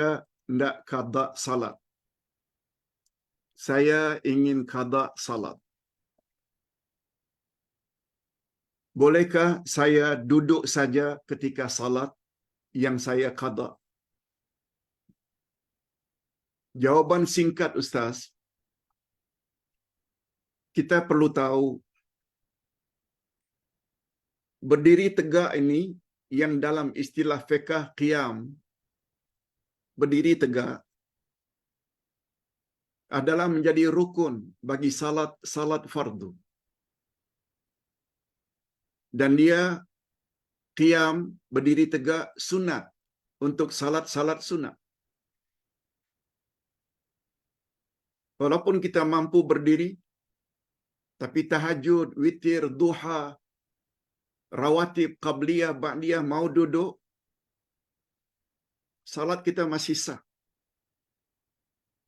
hendak qada salat. Saya ingin qada salat. Bolehkah saya duduk saja ketika salat yang saya qada? Jawapan singkat Ustaz, kita perlu tahu berdiri tegak ini yang dalam istilah fiqh qiyam, berdiri tegak adalah menjadi rukun bagi salat fardu. Dan dia qiyam, berdiri tegak, sunat untuk salat sunat. Walaupun kita mampu berdiri, tapi tahajud, witir, duha, rawatib, qabliyah, ba'diyah mau duduk, salat kita masih sah.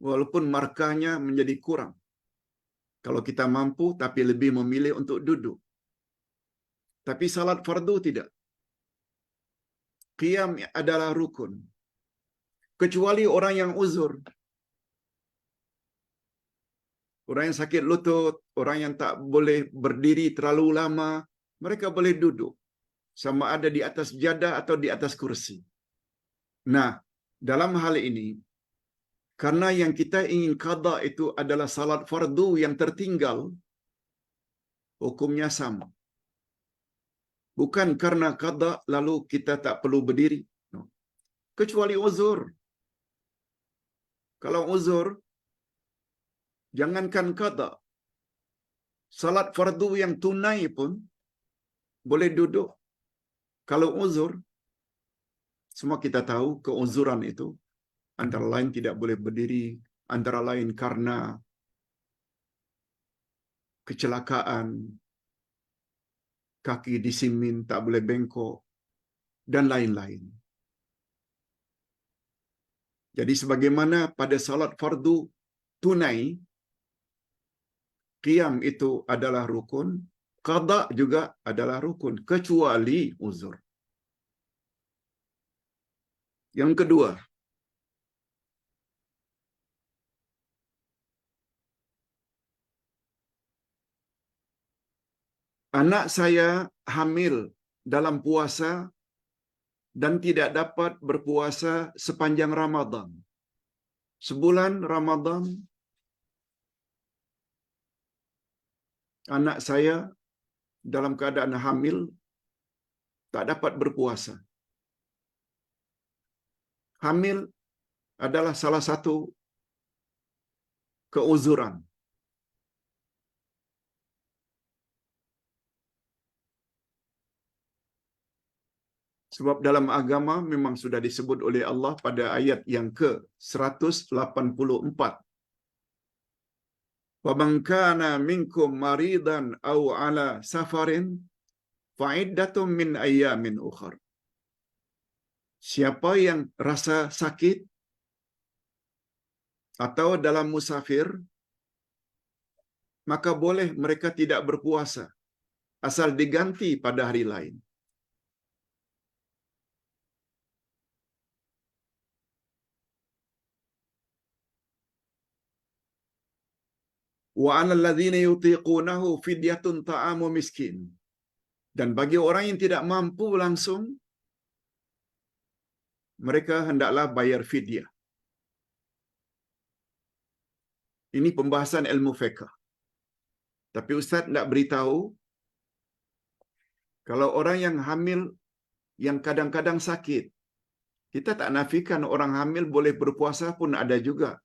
Walaupun markahnya menjadi kurang. Kalau kita mampu tapi lebih memilih untuk duduk. Tapi salat fardu tidak. Qiyam adalah rukun. Kecuali orang yang uzur. Orang yang sakit lutut, orang yang tak boleh berdiri terlalu lama, mereka boleh duduk. Sama ada di atas jadah atau di atas kursi. Nah, dalam hal ini, karena yang kita ingin qada itu adalah salat fardu yang tertinggal, hukumnya sama. Bukan karena qada lalu kita tak perlu berdiri. No. Kecuali uzur. Kalau uzur, jangankan qada. Salat fardu yang tunai pun boleh duduk. Kalau uzur, semua kita tahu keuzuran itu antara lain tidak boleh berdiri, antara lain karena kecelakaan, kaki disimin, tak boleh bengkok, dan lain-lain. Jadi sebagaimana pada salat fardu tunai, qiyam itu adalah rukun, qada juga adalah rukun, kecuali uzur. Yang kedua, anak saya hamil dalam puasa dan tidak dapat berpuasa sepanjang Ramadan. Sebulan Ramadan, anak saya dalam keadaan hamil tak dapat berpuasa. Hamil adalah salah satu keuzuran. Sebab dalam agama memang sudah disebut oleh Allah pada ayat yang ke-184. Wa man kana minkum maridan aw ala safarin fa iddatun min ayyamin ukhra. Siapa yang rasa sakit atau dalam musafir, maka boleh mereka tidak berpuasa asal diganti pada hari lain. Wa 'alal ladzina yutiqunahu fidyatun ta'amu miskin. Dan bagi orang yang tidak mampu langsung, mereka hendaklah bayar fidyah. Ini pembahasan ilmu fiqh. Tapi Ustaz nak beritahu, kalau orang yang hamil yang kadang-kadang sakit, kita tak nafikan orang hamil boleh berpuasa pun ada juga.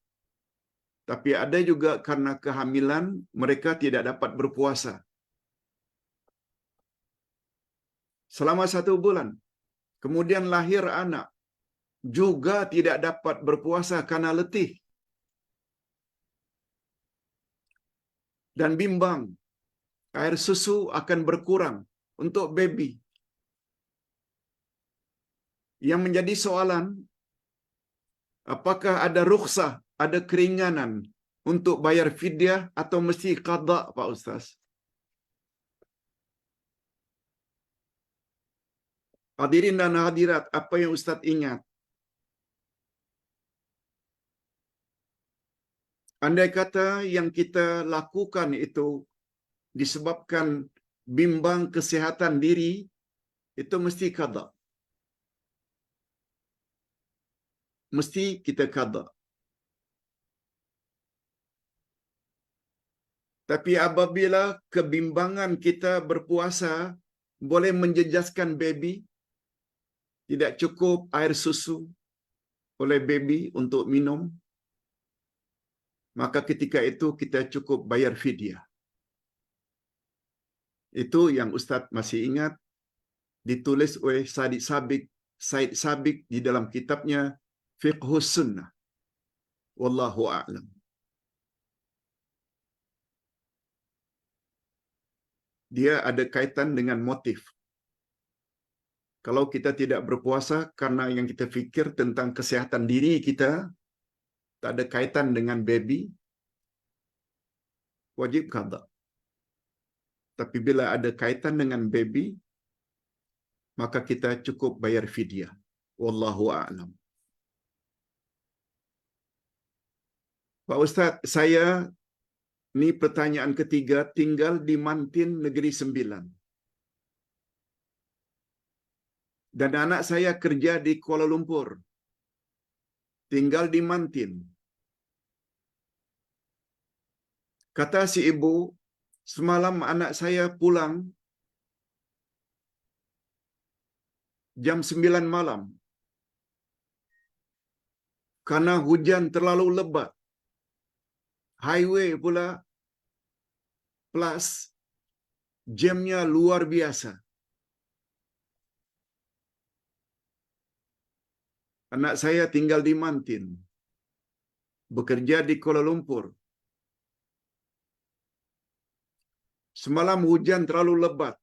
Tapi ada juga karena kehamilan mereka tidak dapat berpuasa selama 1 bulan. Kemudian lahir anak, juga tidak dapat berpuasa karena letih dan bimbang. Air susu akan berkurang untuk baby. Yang menjadi soalan, apakah ada rukhsah, ada keringanan untuk bayar fidyah atau mesti qada, Pak Ustaz? Hadirin dan hadirat, apa yang Ustaz ingat? Andai kata yang kita lakukan itu disebabkan bimbang kesihatan diri, itu mesti qada. Mesti kita qada. Tapi apabila kebimbangan kita berpuasa boleh menjejaskan baby, tidak cukup air susu oleh baby untuk minum, maka ketika itu kita cukup bayar fidyah. Itu yang Ustaz masih ingat, ditulis oleh Said Sabiq di dalam kitabnya Fiqhus Sunnah. Wallahu a'lam. Dia ada kaitan dengan motif. Kalau kita tidak berpuasa karena yang kita fikir tentang kesehatan diri kita, tak ada kaitan dengan baby, wajib qada. Tapi bila ada kaitan dengan baby, maka kita cukup bayar fidyah. Wallahu a'lam. Pak Ustaz, saya ni pertanyaan ketiga, tinggal di Mantin, Negeri Sembilan. Dan anak saya kerja di Kuala Lumpur. Tinggal di Mantin. Kata si ibu, semalam anak saya pulang jam 9 malam. Karena hujan terlalu lebat. Highway pula plus jamnya luar biasa. Anak saya tinggal di Mantin, bekerja di Kuala Lumpur. Semalam hujan terlalu lebat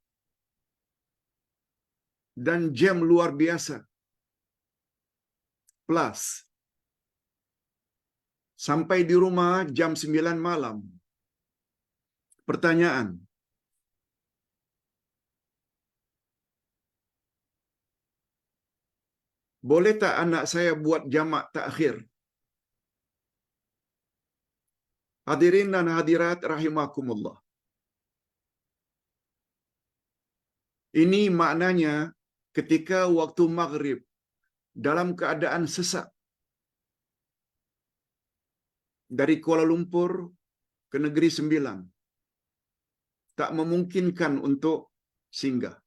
dan jam luar biasa. Plus sampai di rumah jam 9 malam. Pertanyaan, boleh tak anak saya buat jamak takhir? Hadirin dan hadirat rahimakumullah. Ini maknanya ketika waktu maghrib dalam keadaan sesak dari Kuala Lumpur ke Negeri Sembilan, tak memungkinkan untuk singgah.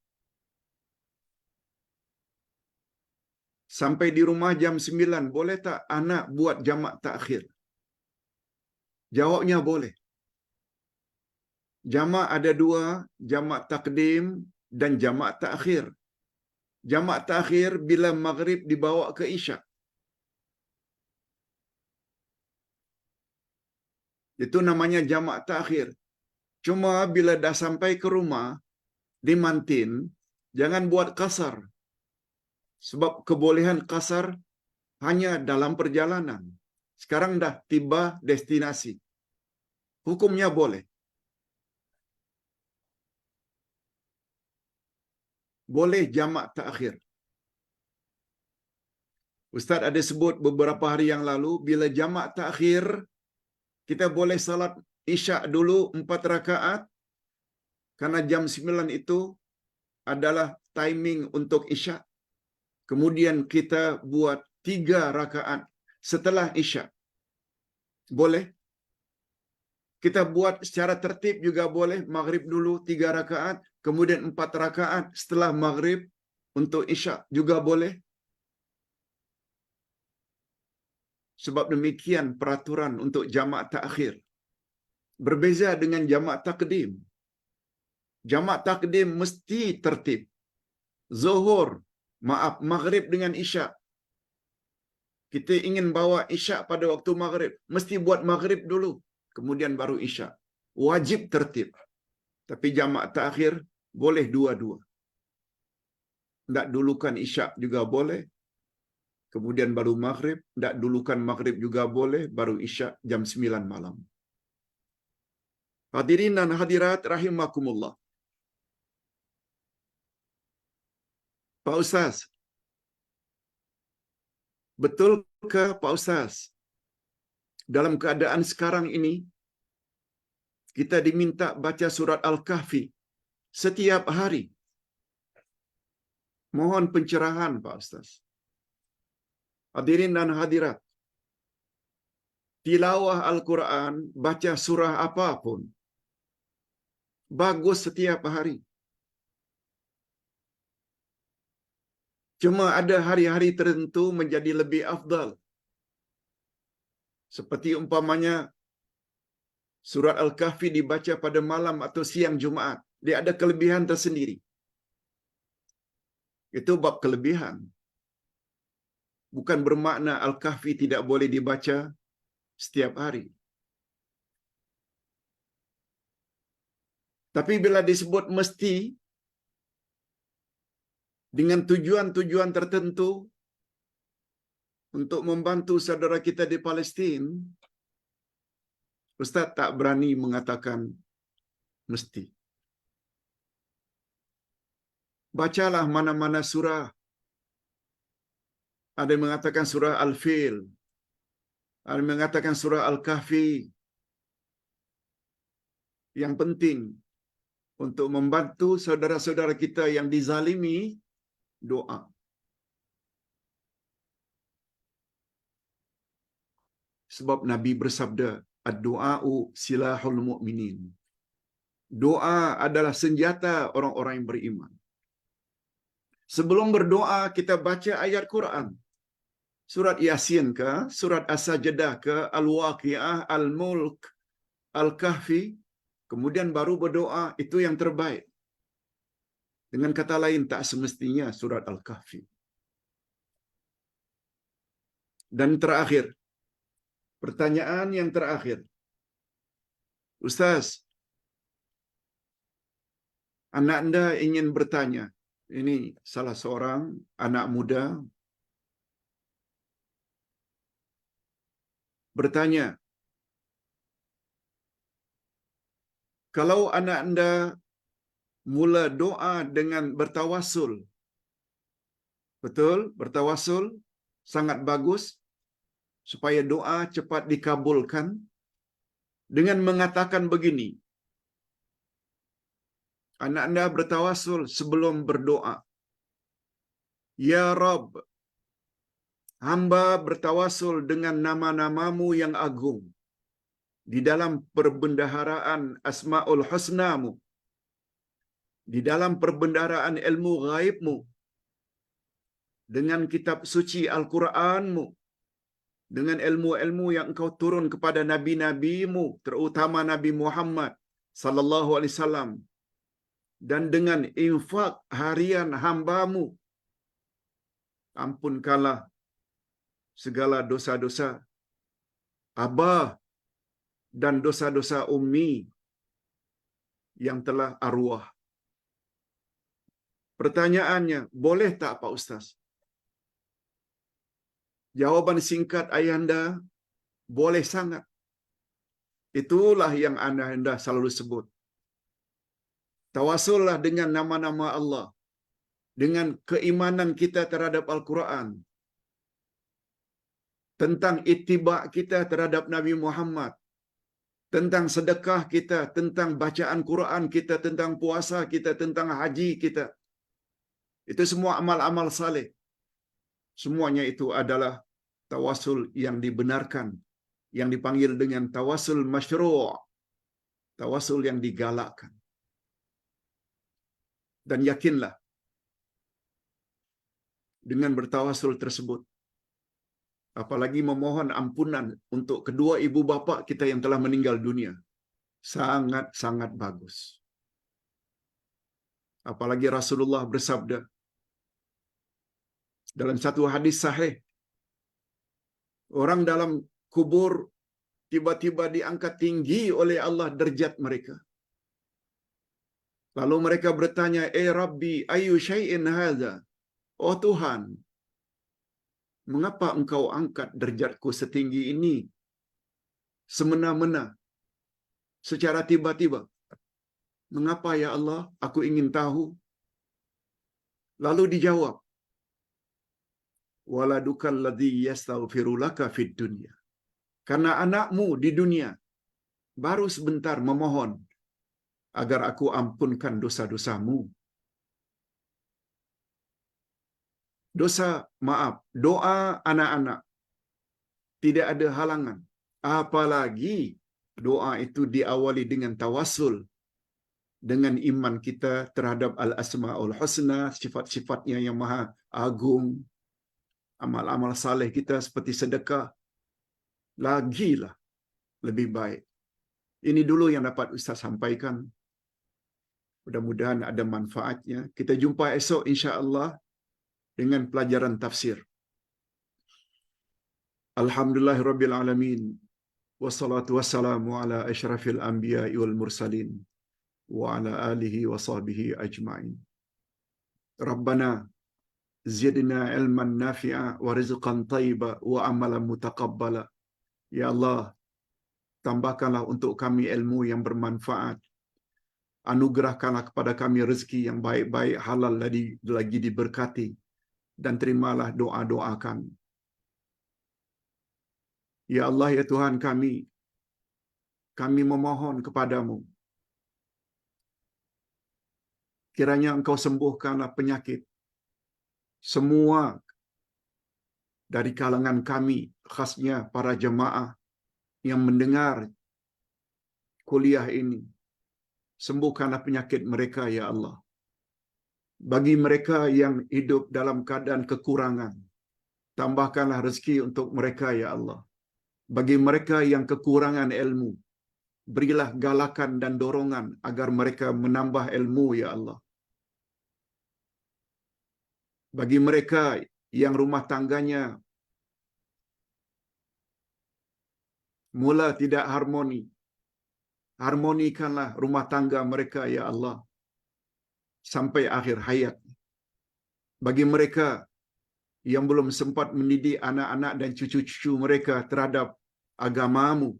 Sampai di rumah jam 9, boleh tak anak buat jamak takhir? Jawabnya boleh. Jamak ada dua, jamak takdim dan jamak takhir. Jamak takhir bila maghrib dibawa ke isyak. Itu namanya jamak takhir. Cuma bila dah sampai ke rumah di Mantin, jangan buat qasar. Sebab kebolehan qasar hanya dalam perjalanan. Sekarang dah tiba destinasi. Hukumnya boleh. Boleh jamak takhir. Ustaz ada sebut beberapa hari yang lalu, bila jamak takhir, kita boleh salat isyak dulu 4 rakaat, karena jam 9 itu adalah timing untuk isyak. Kemudian kita buat 3 rakaat setelah isyak. Boleh. Kita buat secara tertib juga boleh. Maghrib dulu 3 rakaat, kemudian 4 rakaat setelah maghrib untuk isyak juga boleh. Sebab demikian peraturan untuk jamak takhir. Berbeza dengan jamak takdim. Jamak takdim mesti tertib. Maghrib dengan isyak. Kita ingin bawa isyak pada waktu maghrib, mesti buat maghrib dulu, kemudian baru isyak. Wajib tertib. Tapi jamak takhir boleh dua-dua. Tak dulukan isyak juga boleh, kemudian baru maghrib. Tak dulukan maghrib juga boleh, baru isyak jam 9 malam. Hadirin dan hadirat rahimakumullah. Pak Ustaz, betul ke Pak Ustaz? dalam keadaan sekarang ini, kita diminta baca surat Al-Kahfi setiap hari. Mohon pencerahan, Pak Ustaz. Hadirin dan hadirat, tilawah Al-Quran, baca surah apapun, bagus setiap hari. Cuma ada hari-hari tertentu menjadi lebih afdal. Seperti umpamanya surat Al-Kahfi dibaca pada malam atau siang Jumaat. Dia ada kelebihan tersendiri. Itu bab kelebihan. Bukan bermakna Al-Kahfi tidak boleh dibaca setiap hari. Tapi bila disebut mesti, dengan tujuan-tujuan tertentu untuk membantu saudara kita di Palestin, Ustaz tak berani mengatakan mesti. Bacalah mana-mana surah. Ada yang mengatakan surah Al-Fil, ada yang mengatakan surah Al-Kahfi. Yang penting untuk membantu saudara-saudara kita yang dizalimi, doa. Sebab Nabi bersabda, ad-du'a'u silahul mu'minin. Doa adalah senjata orang-orang yang beriman. Sebelum berdoa, kita baca ayat Quran. Surat Yasin ke, surat As-Sajdah ke, Al-Waqi'ah, Al-Mulk, Al-Kahfi, kemudian baru berdoa, itu yang terbaik. Dengan kata lain, tak semestinya surat Al-Kahfi. Dan terakhir, pertanyaan yang terakhir. Ustaz, anak anda ingin bertanya. Ini salah seorang anak muda bertanya, kalau anak anda mula doa dengan bertawasul, betul, bertawasul sangat bagus supaya doa cepat dikabulkan dengan mengatakan begini. Anak anda bertawasul sebelum berdoa. Ya Rabb, hamba bertawasul dengan nama-namamu yang agung di dalam perbendaharaan Asma'ul Husnamu, di dalam perbendaharaan ilmu ghaibmu, dengan kitab suci Al-Quranmu, dengan ilmu-ilmu yang engkau turun kepada nabi-nabimu, terutama Nabi Muhammad sallallahu alaihi wasallam, dan dengan infak harian hambamu, ampunkanlah segala dosa-dosa abah dan dosa-dosa ummi yang telah arwah. Pertanyaannya, boleh tak Pak Ustaz? Jawaban singkat ayahanda, boleh sangat. Itulah yang anda selalu sebut. Tawasullah dengan nama-nama Allah, dengan keimanan kita terhadap Al-Quran, tentang ittiba' kita terhadap Nabi Muhammad, tentang sedekah kita, tentang bacaan Quran kita, tentang puasa kita, tentang haji kita. Itu semua amal-amal saleh. Semuanya itu adalah tawasul yang dibenarkan, yang dipanggil dengan tawasul masyru', tawasul yang digalakkan. Dan yakinlah, dengan bertawasul tersebut, apalagi memohon ampunan untuk kedua ibu bapa kita yang telah meninggal dunia, sangat-sangat bagus. Apalagi Rasulullah bersabda dalam satu hadis sahih, orang dalam kubur tiba-tiba diangkat tinggi oleh Allah derajat mereka. Lalu mereka bertanya, Rabbi, ayu syai'in hadza? Oh Tuhan, mengapa engkau angkat derajatku setinggi ini semena-mena, secara tiba-tiba? Mengapa ya Allah? Aku ingin tahu. Lalu dijawab, waladukal ladzi yastaghfiru laka fid dunya. karena anakmu di dunia baru sebentar memohon agar aku ampunkan dosa-dosamu. Dosa, maaf, doa anak-anak tidak ada halangan. Apalagi doa itu diawali dengan tawassul, dengan iman kita terhadap Al-Asma'ul Husna, sifat-sifatnya yang maha agung, amal-amal saleh kita seperti sedekah, lagilah lebih baik. Ini dulu yang dapat Ustaz sampaikan. Mudah-mudahan ada manfaatnya. Kita jumpa esok insya-Allah dengan pelajaran tafsir. Alhamdulillahirabbil alamin. Wassalatu wassalamu ala asyrafil anbiya'i wal mursalin wa ala alihi wa sahbihi ajma'in. Rabbana zidna ilman nafi'a wa rizqan thayyiba wa amalan mutaqabbala. Ya Allah, tambahkanlah untuk kami ilmu yang bermanfaat. Anugerahkanlah kepada kami rezeki yang baik-baik, halal lagi diberkati, dan terimalah doa-doa kami. Ya Allah, ya Tuhan kami memohon kepadamu, kiranya Engkau sembuhkanlah penyakit semua dari kalangan kami, khasnya para jemaah yang mendengar kuliah ini. Sembuhkanlah penyakit mereka, ya Allah. Bagi mereka yang hidup dalam keadaan kekurangan, tambahkanlah rezeki untuk mereka, ya Allah. Bagi mereka yang kekurangan ilmu, berilah galakan dan dorongan agar mereka menambah ilmu, ya Allah. Bagi mereka yang rumah tangganya mula tidak harmoni, harmonikanlah rumah tangga mereka, ya Allah, sampai akhir hayat. Bagi mereka yang belum sempat mendidik anak-anak dan cucu-cucu mereka terhadap agamamu,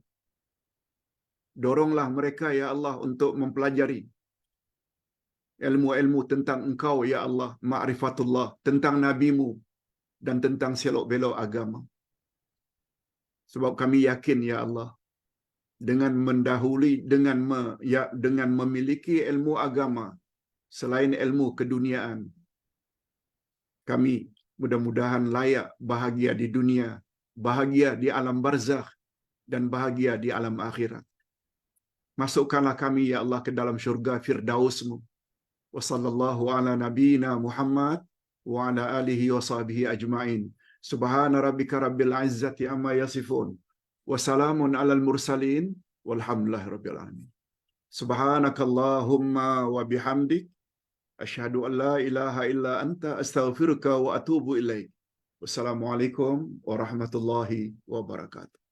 doronglah mereka, ya Allah, untuk mempelajari ilmu-ilmu tentang Engkau, ya Allah, ma'rifatullah, tentang nabimu, dan tentang selok-belok agama. Sebab kami yakin, ya Allah, dengan mendahului, dengan memiliki ilmu agama selain ilmu keduniaan, kami mudah-mudahan layak bahagia di dunia, bahagia di alam barzakh, dan bahagia di alam akhirat. Masukkanlah kami, ya Allah, ke dalam syurga Firdaus-Mu. Wa sallallahu ala nabiyyina Muhammad wa ala alihi wa sahbihi ajma'in. Subhana rabbika rabbil izzati amma yasifun. Wa salamun alal mursalin. Walhamdulillahi rabbil alamin. Subhanakallahumma wa bihamdik. Asyhadu an la ilaha illa anta astaghfiruka wa atubu ilaik. Wassalamualaikum warahmatullahi wabarakatuh.